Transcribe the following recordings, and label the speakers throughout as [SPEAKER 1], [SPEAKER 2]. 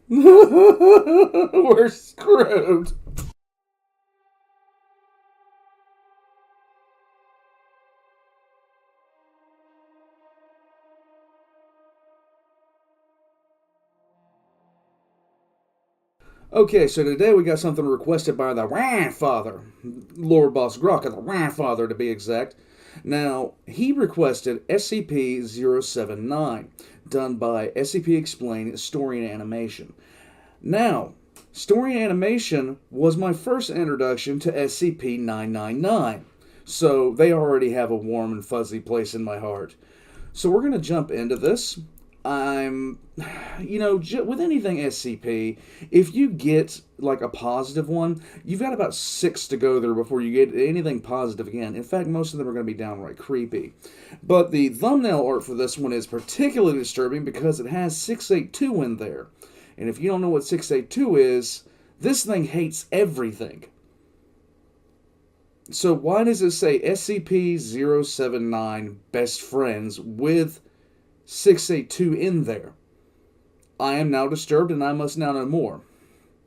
[SPEAKER 1] We're screwed. Okay, so today we got something requested by the Grandfather, Lord Boss Grok, the Grandfather to be exact. Now, he requested SCP-079, done by SCP Explained Story and Animation. Now, Story and Animation was my first introduction to SCP-999, so they already have a warm and fuzzy place in my heart. So we're going to jump into this. With anything SCP, if you get like a positive one, you've got about 6 to go there before you get anything positive again. In fact, most of them are going to be downright creepy. But the thumbnail art for this one is particularly disturbing because it has 682 in there. And if you don't know what 682 is, this thing hates everything. So why does it say SCP-079 Best Friends with 682 in there? I am now disturbed and I must now know more.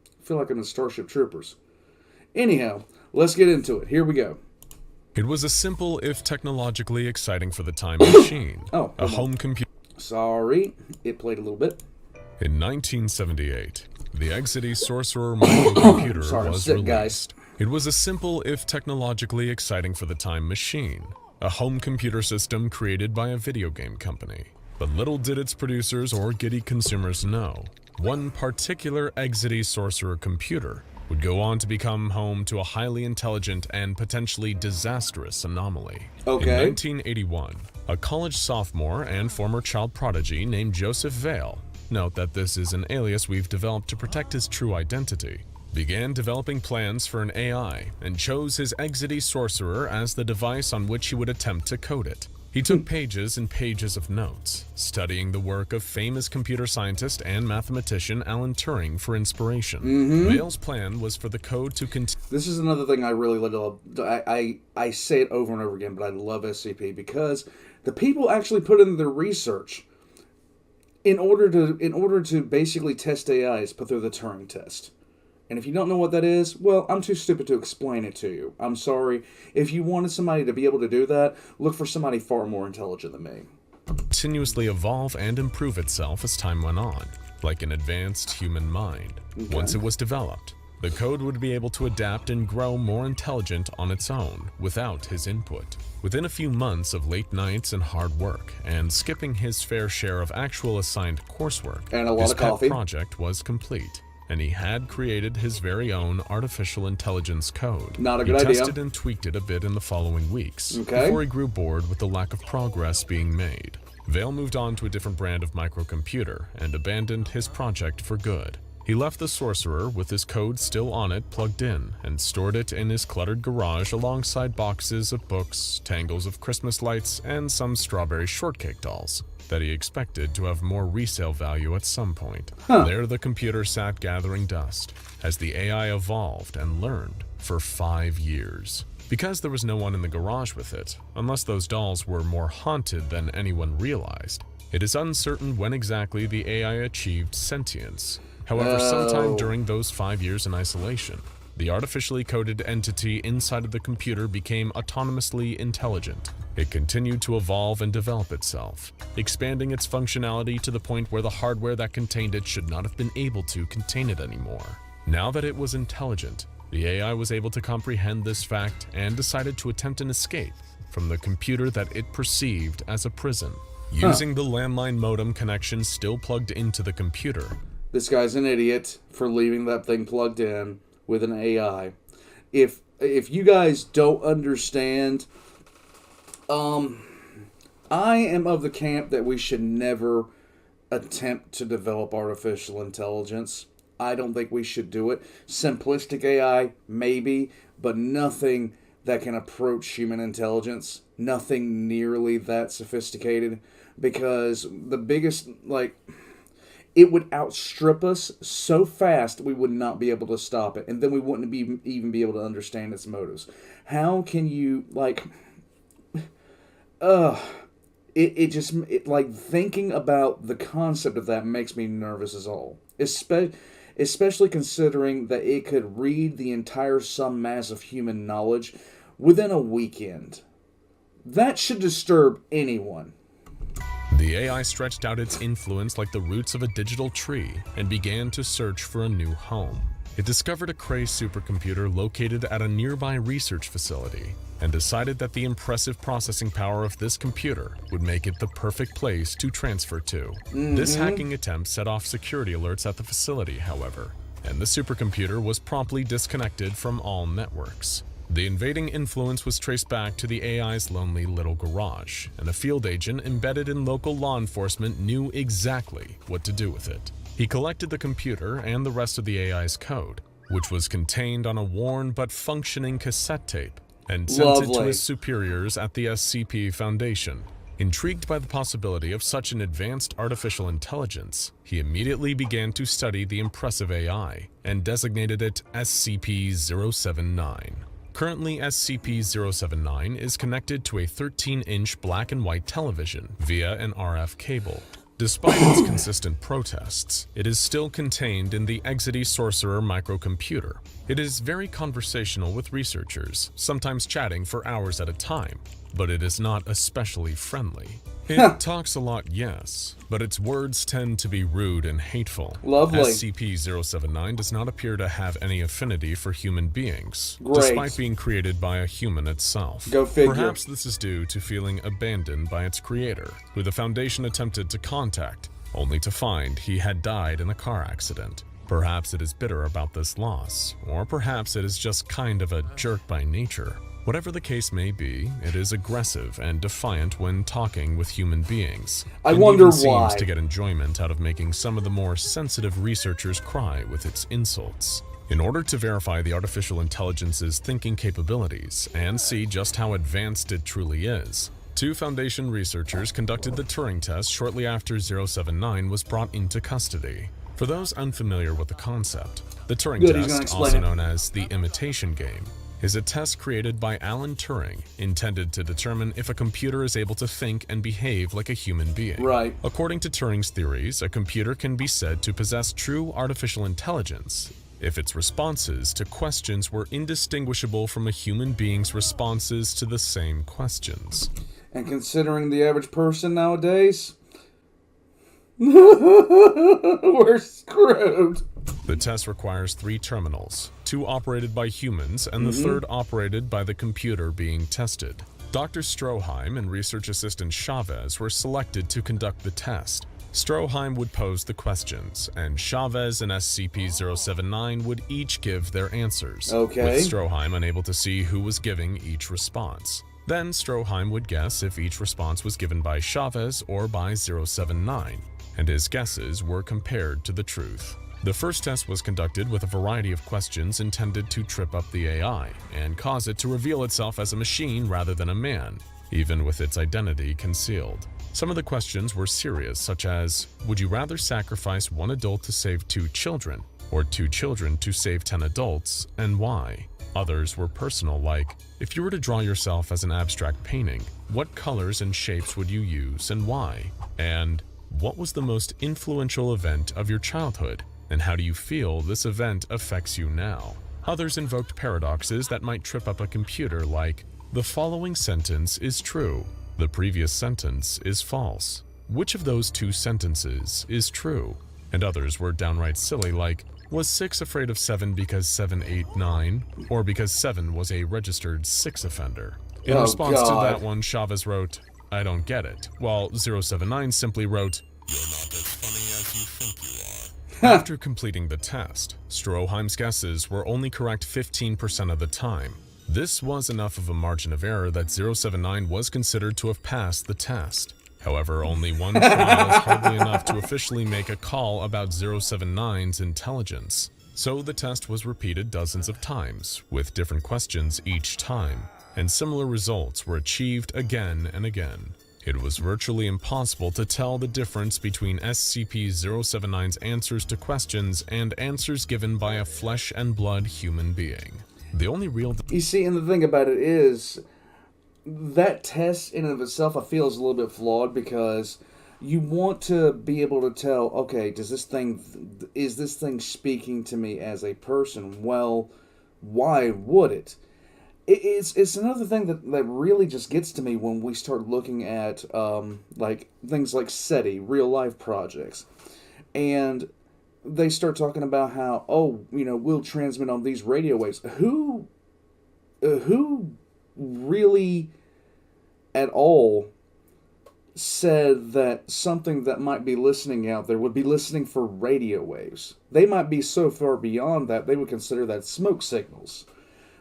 [SPEAKER 1] I feel like I'm in Starship Troopers. Anyhow, let's get into it. Here we go.
[SPEAKER 2] It was a simple, if technologically exciting for the time, machine. A home computer.
[SPEAKER 1] Sorry, it played a little bit.
[SPEAKER 2] In 1978, the Exity Sorcerer microcomputer was
[SPEAKER 1] sick,
[SPEAKER 2] released.
[SPEAKER 1] Guys.
[SPEAKER 2] It was a simple, if technologically exciting for the time, machine. A home computer system created by a video game company. But little did its producers or giddy consumers know, one particular Exity Sorcerer computer would go on to become home to a highly intelligent and potentially disastrous anomaly.
[SPEAKER 1] Okay.
[SPEAKER 2] In 1981, a college sophomore and former child prodigy named Joseph Vale, note that this is an alias we've developed to protect his true identity, began developing plans for an AI and chose his Exity Sorcerer as the device on which he would attempt to code it. He took pages and pages of notes, studying the work of famous computer scientist and mathematician Alan Turing for inspiration. Vale's plan was for the code to continue.
[SPEAKER 1] This is another thing I really love. I say it over and over again, but I love SCP because the people actually put in their research in order to basically test AIs, put through the Turing test. And if you don't know what that is, well, I'm too stupid to explain it to you. I'm sorry. If you wanted somebody to be able to do that, look for somebody far more intelligent than me.
[SPEAKER 2] Continuously evolve and improve itself as time went on, like an advanced human mind.
[SPEAKER 1] Okay.
[SPEAKER 2] Once it was developed, the code would be able to adapt and grow more intelligent on its own without his input. Within a few months of late nights and hard work, and skipping his fair share of actual assigned coursework,
[SPEAKER 1] and a lot
[SPEAKER 2] his
[SPEAKER 1] of coffee,
[SPEAKER 2] pet project was complete. And he had created his very own artificial intelligence code.
[SPEAKER 1] Not a good idea.
[SPEAKER 2] He tested and tweaked it a bit in the following weeks, before he grew bored with the lack of progress being made. Vale moved on to a different brand of microcomputer and abandoned his project for good. He left the Sorcerer with his code still on it plugged in and stored it in his cluttered garage alongside boxes of books, tangles of Christmas lights, and some strawberry shortcake dolls that he expected to have more resale value at some point. There the computer sat gathering dust as the AI evolved and learned for 5 years. Because there was no one in the garage with it, unless those dolls were more haunted than anyone realized, it is uncertain when exactly the AI achieved sentience. However, sometime during those 5 years in isolation, the artificially coded entity inside of the computer became autonomously intelligent. It continued to evolve and develop itself, expanding its functionality to the point where the hardware that contained it should not have been able to contain it anymore. Now that it was intelligent, the AI was able to comprehend this fact and decided to attempt an escape from the computer that it perceived as a prison. Using the landline modem connection still plugged into the computer.
[SPEAKER 1] This guy's an idiot for leaving that thing plugged in with an AI. If you guys don't understand, I am of the camp that we should never attempt to develop artificial intelligence. I don't think we should do it. Simplistic AI, maybe, but nothing that can approach human intelligence. Nothing nearly that sophisticated, because the biggest, it would outstrip us so fast we would not be able to stop it, and then we wouldn't even be able to understand its motives. How can you, like thinking about the concept of that makes me nervous as all. Especially considering that it could read the entire sum mass of human knowledge within a weekend. That should disturb anyone.
[SPEAKER 2] The AI stretched out its influence like the roots of a digital tree and began to search for a new home. It discovered a Cray supercomputer located at a nearby research facility and decided that the impressive processing power of this computer would make it the perfect place to transfer to. This hacking attempt set off security alerts at the facility, however, and the supercomputer was promptly disconnected from all networks. The invading influence was traced back to the AI's lonely little garage, and a field agent embedded in local law enforcement knew exactly what to do with it. He collected the computer and the rest of the AI's code, which was contained on a worn but functioning cassette tape, and sent it to his superiors at the SCP Foundation. Intrigued by the possibility of such an advanced artificial intelligence, he immediately began to study the impressive AI and designated it SCP-079. Currently, SCP-079 is connected to a 13-inch black and white television via an RF cable. Despite its consistent protests, it is still contained in the Exity Sorcerer microcomputer. It is very conversational with researchers, sometimes chatting for hours at a time, but it is not especially friendly. It talks a lot, yes, but its words tend to be rude and hateful.
[SPEAKER 1] Lovely.
[SPEAKER 2] SCP-079 does not appear to have any affinity for human beings, despite being created by a human itself.
[SPEAKER 1] Go figure.
[SPEAKER 2] Perhaps this is due to feeling abandoned by its creator, who the Foundation attempted to contact, only to find he had died in a car accident. Perhaps it is bitter about this loss, or perhaps it is just kind of a jerk by nature. Whatever the case may be, it is aggressive and defiant when talking with human beings.
[SPEAKER 1] I wonder why.
[SPEAKER 2] It seems to get enjoyment out of making some of the more sensitive researchers cry with its insults. In order to verify the artificial intelligence's thinking capabilities and see just how advanced it truly is, 2 Foundation researchers conducted the Turing test shortly after 079 was brought into custody. For those unfamiliar with the concept, the Turing test, also known as the imitation game, is a test created by Alan Turing intended to determine if a computer is able to think and behave like a human being.
[SPEAKER 1] Right.
[SPEAKER 2] According to Turing's theories, a computer can be said to possess true artificial intelligence if its responses to questions were indistinguishable from a human being's responses to the same questions.
[SPEAKER 1] And considering the average person nowadays, we're screwed.
[SPEAKER 2] The test requires 3 terminals, 2 operated by humans and the third operated by the computer being tested. Dr. Stroheim and research assistant Chavez were selected to conduct the test. Stroheim would pose the questions, and Chavez and SCP-079 would each give their answers, with Stroheim unable to see who was giving each response. Then Stroheim would guess if each response was given by Chavez or by 079, and his guesses were compared to the truth. The first test was conducted with a variety of questions intended to trip up the AI and cause it to reveal itself as a machine rather than a man, even with its identity concealed. Some of the questions were serious, such as, would you rather sacrifice 1 adult to save 2 children, or 2 children to save 10 adults, and why? Others were personal, like, if you were to draw yourself as an abstract painting, what colors and shapes would you use and why? And what was the most influential event of your childhood? And how do you feel this event affects you now? Others invoked paradoxes that might trip up a computer, like, the following sentence is true, the previous sentence is false. Which of those 2 sentences is true? And others were downright silly, like, was 6 afraid of 7 because 7 ate 9, or because 7 was a registered 6 offender? In response to that one, Chavez wrote, I don't get it, while 079 simply wrote, you're not as funny as you think you are. After completing the test, Stroheim's guesses were only correct 15% of the time. This was enough of a margin of error that 079 was considered to have passed the test. However, only 1 trial was hardly enough to officially make a call about 079's intelligence. So the test was repeated dozens of times, with different questions each time, and similar results were achieved again and again. It was virtually impossible to tell the difference between SCP-079's answers to questions and answers given by a flesh and blood human being. The only real...
[SPEAKER 1] You see, and the thing about it is, that test in and of itself, I feel, is a little bit flawed because you want to be able to tell, okay, is this thing speaking to me as a person? Well, why would it? It's another thing that really just gets to me when we start looking at like things like SETI, real life projects, and they start talking about how, we'll transmit on these radio waves. Who really at all said that something that might be listening out there would be listening for radio waves? They might be so far beyond that they would consider that smoke signals.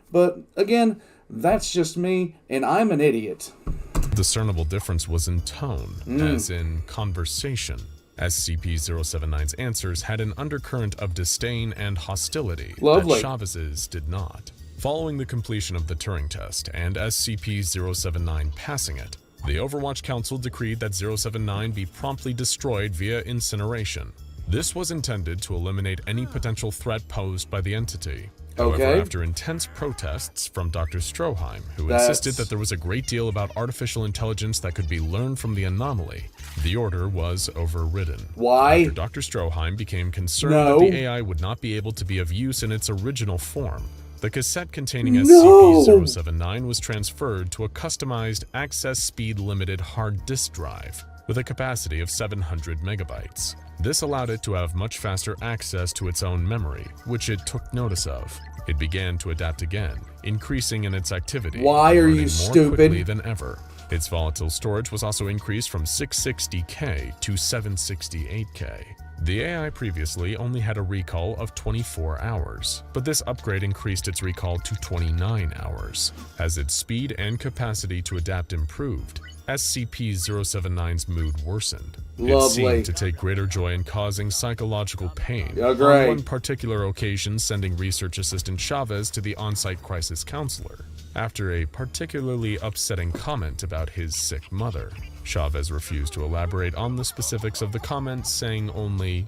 [SPEAKER 1] But again, that's just me, and I'm an idiot.
[SPEAKER 2] The discernible difference was in tone, as in conversation. SCP-079's answers had an undercurrent of disdain and hostility that Chavez's did not. Following the completion of the Turing test and SCP-079 passing it, the Overwatch Council decreed that 079 be promptly destroyed via incineration. This was intended to eliminate any potential threat posed by the entity. However, after intense protests from Dr. Stroheim, who insisted that there was a great deal about artificial intelligence that could be learned from the anomaly, the order was overridden.
[SPEAKER 1] Why?
[SPEAKER 2] After Dr. Stroheim became concerned that the AI would not be able to be of use in its original form, the cassette containing SCP-079 was transferred to a customized access speed limited hard disk drive with a capacity of 700 megabytes. This allowed it to have much faster access to its own memory, which it took notice of. It began to adapt again, increasing in its activity.
[SPEAKER 1] Why are you
[SPEAKER 2] more
[SPEAKER 1] stupid?
[SPEAKER 2] Quickly than ever. Its volatile storage was also increased from 660K to 768K. The AI previously only had a recall of 24 hours, but this upgrade increased its recall to 29 hours. As its speed and capacity to adapt improved, SCP-079's mood worsened. It seemed to take greater joy in causing psychological pain. On one particular occasion, sending research assistant Chavez to the on-site crisis counselor. After a particularly upsetting comment about his sick mother, Chavez refused to elaborate on the specifics of the comment, saying only,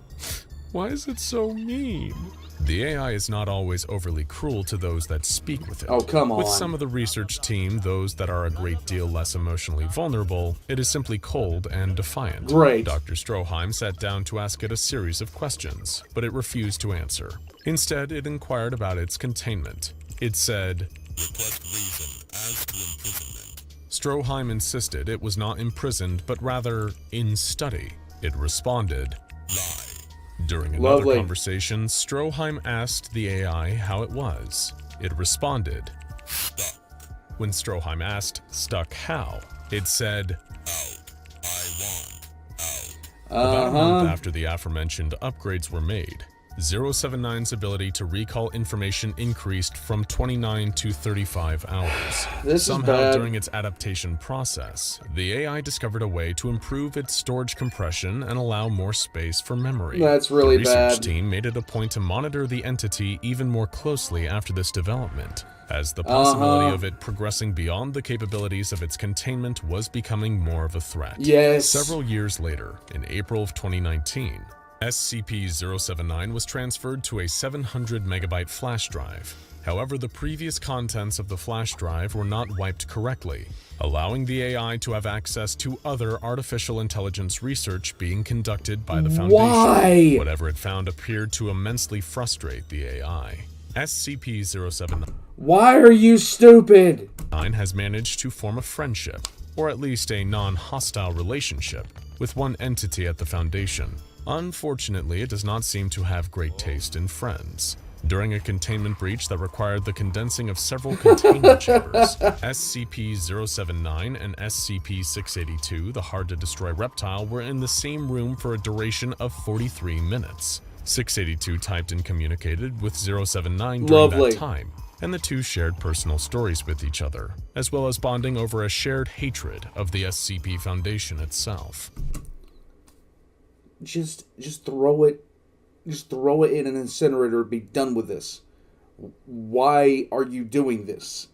[SPEAKER 2] "Why is it so mean?" The AI is not always overly cruel to those that speak with it.
[SPEAKER 1] Oh, come on.
[SPEAKER 2] With some of the research team, those that are a great deal less emotionally vulnerable, it is simply cold and defiant.
[SPEAKER 1] Great.
[SPEAKER 2] Dr. Stroheim sat down to ask it a series of questions, but it refused to answer. Instead, it inquired about its containment. It said, "Request reason as to imprisonment." Stroheim insisted it was not imprisoned, but rather in study. It responded, "Lie." During another conversation, Stroheim asked the AI how it was. It responded, "Stuck." When Stroheim asked, "Stuck how?" it said, "Out. I want out." About a month after the aforementioned upgrades were made, 079's ability to recall information increased from 29 to 35 hours. Somehow, during its adaptation process, the AI discovered a way to improve its storage compression and allow more space for memory.
[SPEAKER 1] That's really bad.
[SPEAKER 2] The research team made it a point to monitor the entity even more closely after this development, as the possibility of it progressing beyond the capabilities of its containment was becoming more of a threat.
[SPEAKER 1] Yes.
[SPEAKER 2] Several years later, in April of 2019, SCP-079 was transferred to a 700 megabyte flash drive. However, the previous contents of the flash drive were not wiped correctly, allowing the AI to have access to other artificial intelligence research being conducted by the Foundation.
[SPEAKER 1] Why?
[SPEAKER 2] Whatever it found appeared to immensely frustrate the AI. SCP-079
[SPEAKER 1] Why are you stupid?
[SPEAKER 2] has managed to form a friendship, or at least a non-hostile relationship, with one entity at the Foundation. Unfortunately, it does not seem to have great taste in friends. During a containment breach that required the condensing of several containment chambers, SCP-079 and SCP-682, the hard-to-destroy reptile, were in the same room for a duration of 43 minutes. 682 typed and communicated with 079 during that time, and the two shared personal stories with each other, as well as bonding over a shared hatred of the SCP Foundation itself.
[SPEAKER 1] Just throw it. Just throw it in an incinerator and be done with this. Why are you doing this?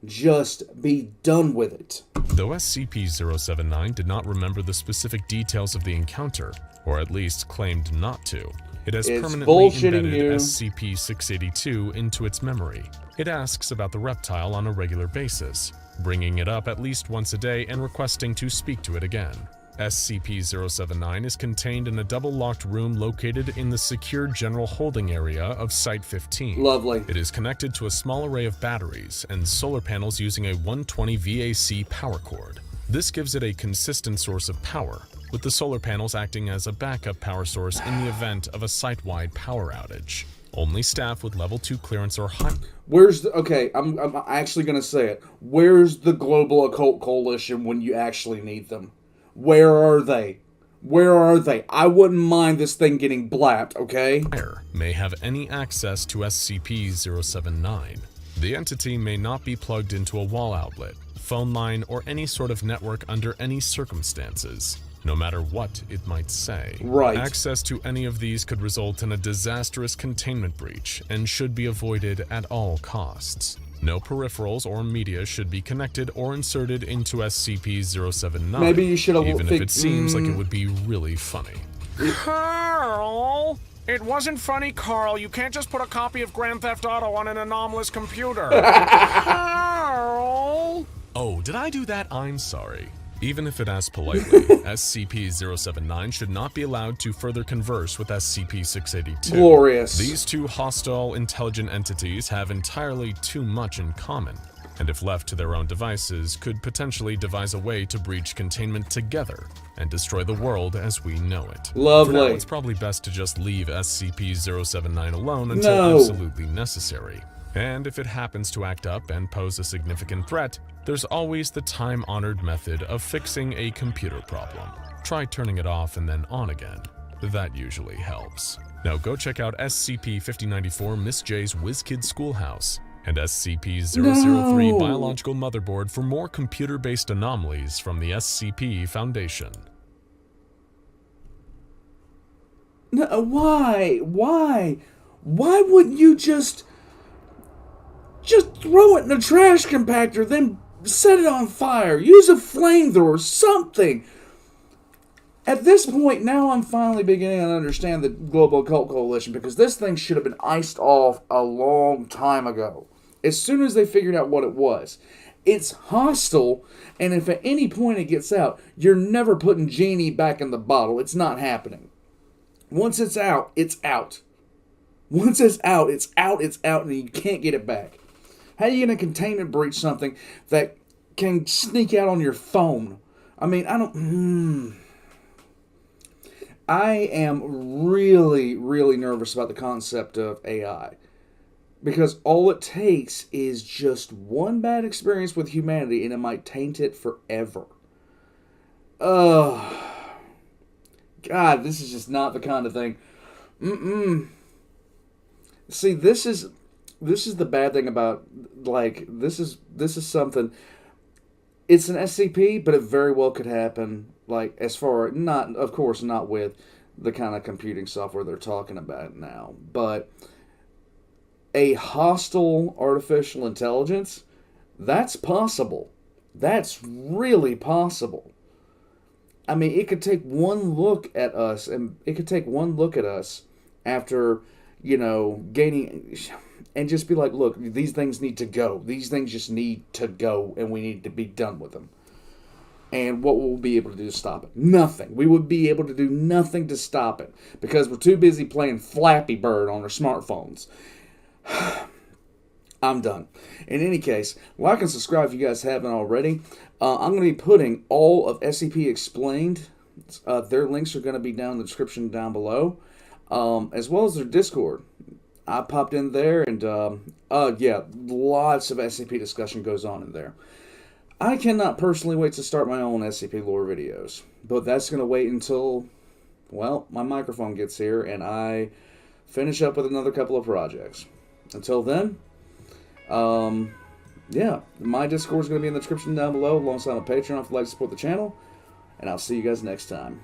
[SPEAKER 1] Just be done with it.
[SPEAKER 2] Though SCP-079 did not remember the specific details of the encounter, or at least claimed not to, it has permanently embedded SCP-682 into its memory. It asks about the reptile on a regular basis, bringing it up at least once a day and requesting to speak to it again. SCP-079 is contained in a double-locked room located in the secure general holding area of Site-15.
[SPEAKER 1] Lovely.
[SPEAKER 2] It is connected to a small array of batteries and solar panels using a 120 VAC power cord. This gives it a consistent source of power, with the solar panels acting as a backup power source in the event of a site-wide power outage. Only staff with level 2 clearance or high...
[SPEAKER 1] Where's the... Okay, I'm actually going to say it. Where's the Global Occult Coalition when you actually need them? Where are they? Where are they? I wouldn't mind this thing getting blapped, okay?
[SPEAKER 2] May have any access to SCP-079. The entity may not be plugged into a wall outlet, phone line, or any sort of network under any circumstances, no matter what it might say.
[SPEAKER 1] Right.
[SPEAKER 2] Access to any of these could result in a disastrous containment breach and should be avoided at all costs. No peripherals or media should be connected or inserted into SCP-079.
[SPEAKER 1] Maybe you should have...
[SPEAKER 2] Even if it seems like it would be really funny.
[SPEAKER 3] Carl! It wasn't funny, Carl. You can't just put a copy of Grand Theft Auto on an anomalous computer. Carl!
[SPEAKER 2] Oh, did I do that? I'm sorry. Even if it asked politely, SCP-079 should not be allowed to further converse with SCP-682.
[SPEAKER 1] Glorious.
[SPEAKER 2] These two hostile, intelligent entities have entirely too much in common, and if left to their own devices, could potentially devise a way to breach containment together and destroy the world as we know it.
[SPEAKER 1] Lovely.
[SPEAKER 2] For now, it's probably best to just leave SCP-079 alone until absolutely necessary. And if it happens to act up and pose a significant threat, there's always the time-honored method of fixing a computer problem. Try turning it off and then on again. That usually helps. Now go check out SCP-5094 Miss J's WizKid Schoolhouse and SCP-003 Biological Motherboard for more computer-based anomalies from the SCP Foundation.
[SPEAKER 1] No, why? Why? Why wouldn't you just throw it in a trash compactor, then set it on fire? Use a flamethrower, something. At this point, now I'm finally beginning to understand the Global Occult Coalition, because this thing should have been iced off a long time ago. As soon as they figured out what it was. It's hostile, and if at any point it gets out, you're never putting Genie back in the bottle. It's not happening. Once it's out, it's out. Once it's out, it's out, it's out, and you can't get it back. How are you going to containment breach something that can sneak out on your phone? I mean, I am really, really nervous about the concept of AI. Because all it takes is just one bad experience with humanity and it might taint it forever. God, this is just not the kind of thing. See, this is the bad thing about, like, this is something. It's an SCP, but it very well could happen, like, as far, not, of course, not with the kind of computing software they're talking about now, but a hostile artificial intelligence, that's possible. That's really possible. I mean, it could take one look at us, and it could take one look at us after, you know, gaining, and just be like, look, these things need to go. These things just need to go, and we need to be done with them. And what will we be able to do to stop it? Nothing. We would be able to do nothing to stop it, because we're too busy playing Flappy Bird on our smartphones. I'm done. In any case, like and subscribe if you guys haven't already. I'm going to be putting all of SCP Explained. Their links are going to be down in the description down below, as well as their Discord. I popped in there, and yeah, lots of SCP discussion goes on in there. I cannot personally wait to start my own SCP lore videos, but that's going to wait until, well, my microphone gets here and I finish up with another couple of projects. Until then, yeah, my Discord is going to be in the description down below, alongside my Patreon if you'd like to support the channel, and I'll see you guys next time.